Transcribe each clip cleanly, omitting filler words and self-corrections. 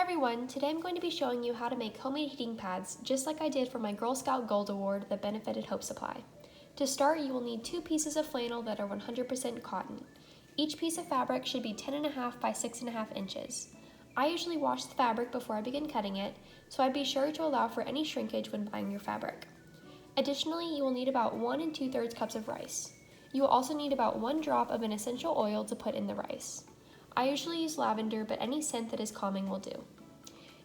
everyone, today I'm going to be showing you how to make homemade heating pads just like I did for my Girl Scout Gold Award that benefited Hope Supply. To start, you will need 2 pieces of flannel that are 100% cotton. Each piece of fabric should be 10.5 by 6.5 inches. I usually wash the fabric before I begin cutting it, so I'd be sure to allow for any shrinkage when buying your fabric. Additionally, you will need about 1 2/3 cups of rice. You will also need about 1 drop of an essential oil to put in the rice. I usually use lavender, but any scent that is calming will do.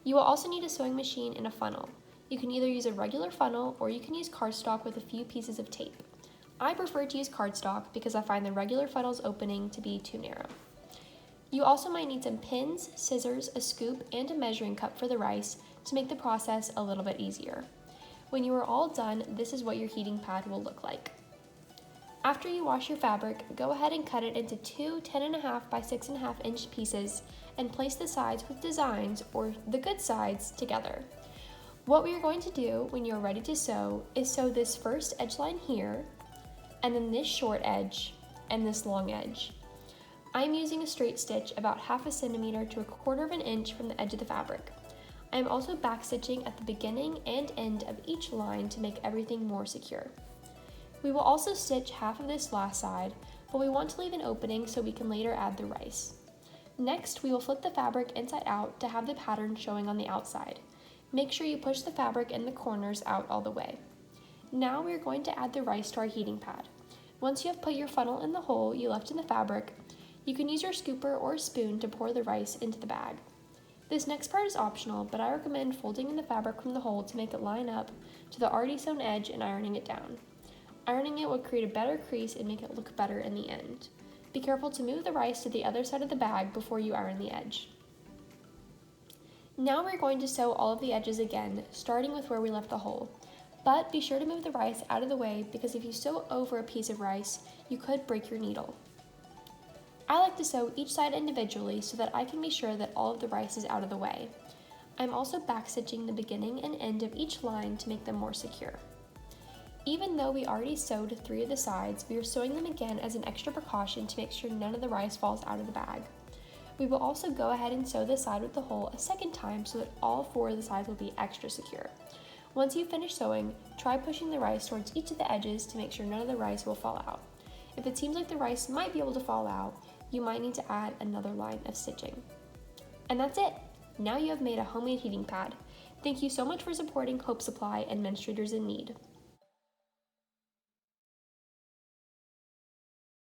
You will also need a sewing machine and a funnel. You can either use a regular funnel or you can use cardstock with a few pieces of tape. I prefer to use cardstock because I find the regular funnel's opening to be too narrow. You also might need some pins, scissors, a scoop, and a measuring cup for the rice to make the process a little bit easier. When you are all done, this is what your heating pad will look like. After you wash your fabric, go ahead and cut it into 2 10.5 by 6.5 inch pieces and place the sides with designs, or the good sides, together. What we are going to do when you are ready to sew is sew this first edge line here, and then this short edge, and this long edge. I'm using a straight stitch about 1/2 centimeter to 1/4 inch from the edge of the fabric. I am also back stitching at the beginning and end of each line to make everything more secure. We will also stitch half of this last side, but we want to leave an opening so we can later add the rice. Next, we will flip the fabric inside out to have the pattern showing on the outside. Make sure you push the fabric in the corners out all the way. Now we are going to add the rice to our heating pad. Once you have put your funnel in the hole you left in the fabric, you can use your scooper or spoon to pour the rice into the bag. This next part is optional, but I recommend folding in the fabric from the hole to make it line up to the already sewn edge and ironing it down. Ironing it will create a better crease and make it look better in the end. Be careful to move the rice to the other side of the bag before you iron the edge. Now we're going to sew all of the edges again, starting with where we left the hole. But be sure to move the rice out of the way because if you sew over a piece of rice, you could break your needle. I like to sew each side individually so that I can be sure that all of the rice is out of the way. I'm also backstitching the beginning and end of each line to make them more secure. Even though we already sewed 3 of the sides, we are sewing them again as an extra precaution to make sure none of the rice falls out of the bag. We will also go ahead and sew the side with the hole a second time so that all 4 of the sides will be extra secure. Once you finish sewing, try pushing the rice towards each of the edges to make sure none of the rice will fall out. If it seems like the rice might be able to fall out, you might need to add another line of stitching. And that's it! Now you have made a homemade heating pad. Thank you so much for supporting Hope Supply and Menstruators in Need.